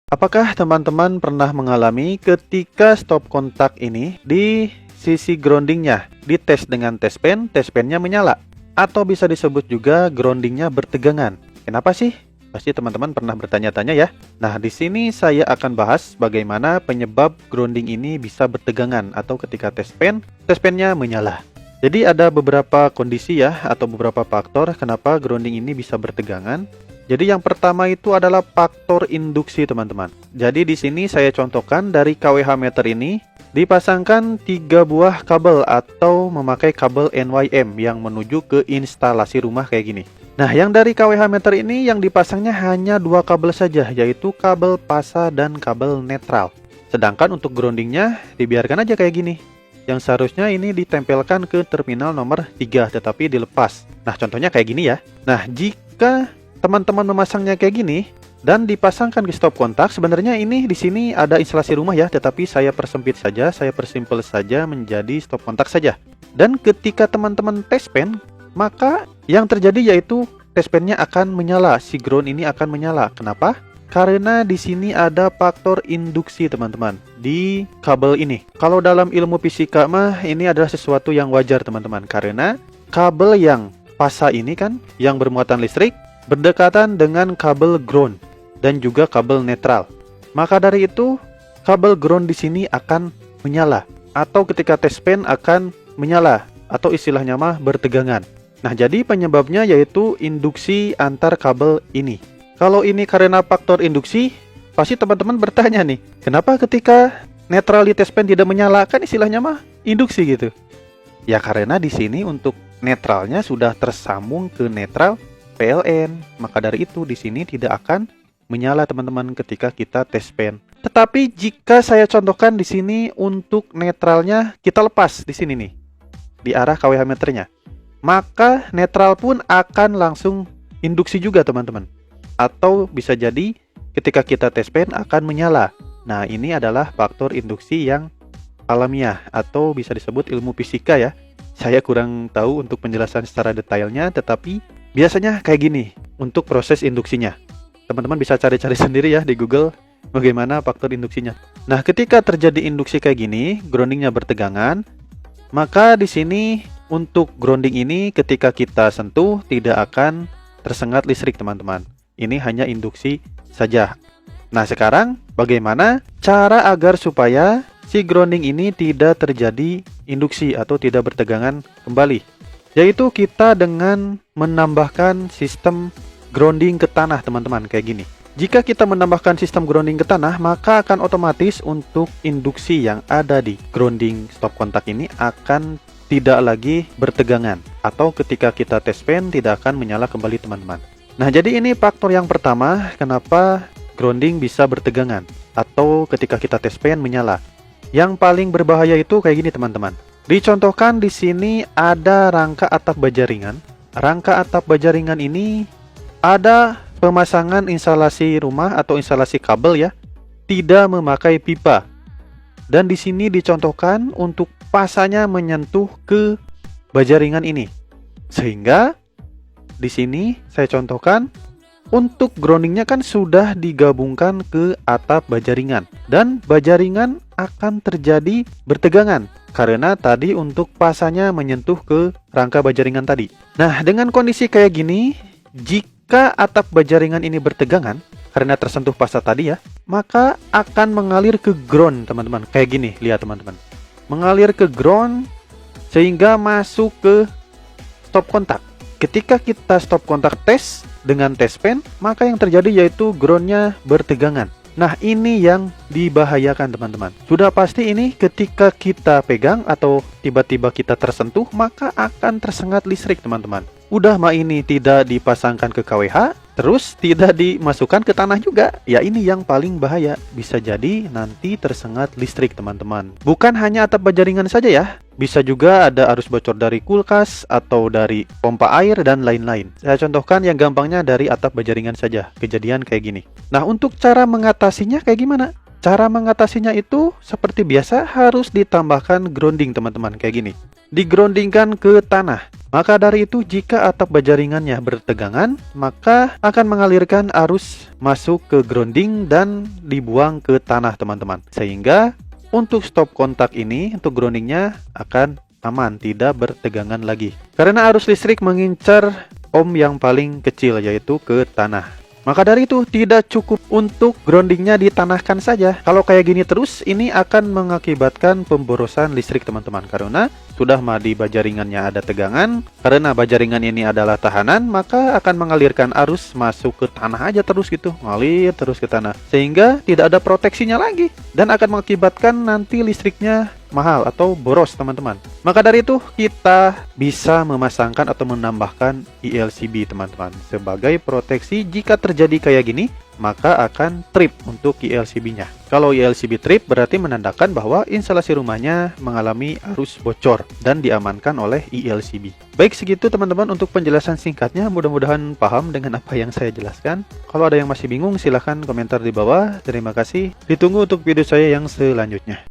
Apakah teman-teman pernah mengalami ketika stop kontak ini di sisi groundingnya dites dengan tespennya menyala? Atau bisa disebut juga groundingnya bertegangan. Kenapa sih? Pasti teman-teman pernah bertanya-tanya ya. Nah, di sini saya akan bahas bagaimana penyebab grounding ini bisa bertegangan atau ketika tespennya menyala. Jadi ada beberapa kondisi ya atau beberapa faktor kenapa grounding ini bisa bertegangan. Jadi yang pertama itu adalah faktor induksi teman-teman. Jadi di sini saya contohkan dari KWH meter ini dipasangkan 3 buah kabel atau memakai kabel NYM yang menuju ke instalasi rumah kayak gini. Nah, yang dari KWH meter ini yang dipasangnya hanya 2 kabel saja, yaitu kabel pasa dan kabel netral. Sedangkan untuk groundingnya dibiarkan aja kayak gini. Yang seharusnya ini ditempelkan ke terminal nomor 3 tetapi dilepas. Nah, contohnya kayak gini ya. Nah, jika teman-teman memasangnya kayak gini dan dipasangkan ke stop kontak, sebenarnya ini di sini ada instalasi rumah ya, tetapi saya persempit saja, saya persimpel saja menjadi stop kontak saja. Dan ketika teman-teman tespen, maka yang terjadi yaitu tespennya akan menyala, si ground ini akan menyala. Kenapa? Karena di sini ada faktor induksi teman-teman di kabel ini. Kalau dalam ilmu fisika mah ini adalah sesuatu yang wajar teman-teman, karena kabel yang pasa ini kan yang bermuatan listrik berdekatan dengan kabel ground dan juga kabel netral. Maka dari itu, kabel ground di sini akan menyala atau ketika tespen akan menyala atau istilahnya mah bertegangan. Nah, jadi penyebabnya yaitu induksi antar kabel ini. Kalau ini karena faktor induksi, pasti teman-teman bertanya nih, kenapa ketika netral di tespen tidak menyala? Kan istilahnya mah induksi gitu. Ya karena di sini untuk netralnya sudah tersambung ke netral PLN, maka dari itu di sini tidak akan menyala teman-teman ketika kita tespen. Tetapi jika saya contohkan di sini untuk netralnya kita lepas di sini nih, di arah KWH meternya, maka netral pun akan langsung induksi juga teman-teman. Atau bisa jadi ketika kita tespen akan menyala. Nah, ini adalah faktor induksi yang alamiah atau bisa disebut ilmu fisika ya. Saya kurang tahu untuk penjelasan secara detailnya, tetapi biasanya kayak gini untuk proses induksinya. Teman-teman bisa cari-cari sendiri ya di Google bagaimana faktor induksinya. Nah, ketika terjadi induksi kayak gini, groundingnya bertegangan, maka di sini untuk grounding ini ketika kita sentuh tidak akan tersengat listrik teman-teman. Ini hanya induksi saja. Nah, sekarang bagaimana cara agar supaya si grounding ini tidak terjadi induksi atau tidak bertegangan kembali? Yaitu kita dengan menambahkan sistem grounding ke tanah teman-teman kayak gini. Jika kita menambahkan sistem grounding ke tanah, maka akan otomatis untuk induksi yang ada di grounding stop kontak ini akan tidak lagi bertegangan. Atau ketika kita tespen tidak akan menyala kembali teman-teman. Nah, jadi ini faktor yang pertama kenapa grounding bisa bertegangan atau ketika kita tespen menyala. Yang paling berbahaya itu kayak gini teman-teman. Dicontohkan di sini ada rangka atap baja ringan. Rangka atap baja ringan ini ada pemasangan instalasi rumah atau instalasi kabel ya, tidak memakai pipa. Dan di sini dicontohkan untuk pasanya menyentuh ke baja ringan ini. Sehingga di sini saya contohkan untuk groundingnya kan sudah digabungkan ke atap baja ringan dan baja ringan akan terjadi bertegangan karena tadi untuk pasanya menyentuh ke rangka baja ringan tadi. Nah, dengan kondisi kayak gini, jika atap baja ringan ini bertegangan karena tersentuh pasa tadi ya, maka akan mengalir ke ground teman-teman. Kayak gini, lihat teman-teman. Mengalir ke ground sehingga masuk ke stop kontak. Ketika kita stop kontak tes dengan tespen, maka yang terjadi yaitu groundnya bertegangan. Nah, ini yang dibahayakan teman-teman. Sudah pasti ini ketika kita pegang atau tiba-tiba kita tersentuh, maka akan tersengat listrik teman-teman. Udah mah ini tidak dipasangkan ke KWH, terus tidak dimasukkan ke tanah juga. Ya ini yang paling bahaya. Bisa jadi nanti tersengat listrik teman-teman. Bukan hanya atap baja ringan saja ya. Bisa juga ada arus bocor dari kulkas atau dari pompa air dan lain-lain. Saya contohkan yang gampangnya dari atap baja ringan saja. Kejadian kayak gini. Nah, untuk cara mengatasinya kayak gimana? Cara mengatasinya itu seperti biasa harus ditambahkan grounding teman-teman, kayak gini. Digroundingkan ke tanah. Maka dari itu jika atap baja ringannya bertegangan, maka akan mengalirkan arus masuk ke grounding dan dibuang ke tanah teman-teman. Sehingga untuk stop kontak ini, untuk groundingnya akan aman, tidak bertegangan lagi. Karena arus listrik mengincar ohm yang paling kecil, yaitu ke tanah. Maka dari itu tidak cukup untuk groundingnya ditanahkan saja. Kalau kayak gini terus, ini akan mengakibatkan pemborosan listrik teman-teman. Karena sudah di baja ringannya ada tegangan, karena baja ringan ini adalah tahanan, maka akan mengalirkan arus masuk ke tanah aja terus gitu, ngalir terus ke tanah. Sehingga tidak ada proteksinya lagi, dan akan mengakibatkan nanti listriknya mahal atau boros teman-teman. Maka dari itu kita bisa memasangkan atau menambahkan ELCB teman-teman sebagai proteksi jika terjadi kayak gini, maka akan trip untuk ELCB-nya. Kalau ELCB trip berarti menandakan bahwa instalasi rumahnya mengalami arus bocor dan diamankan oleh ELCB. Baik, segitu teman-teman untuk penjelasan singkatnya. Mudah-mudahan paham dengan apa yang saya jelaskan. Kalau ada yang masih bingung silahkan komentar di bawah. Terima kasih. Ditunggu untuk video saya yang selanjutnya.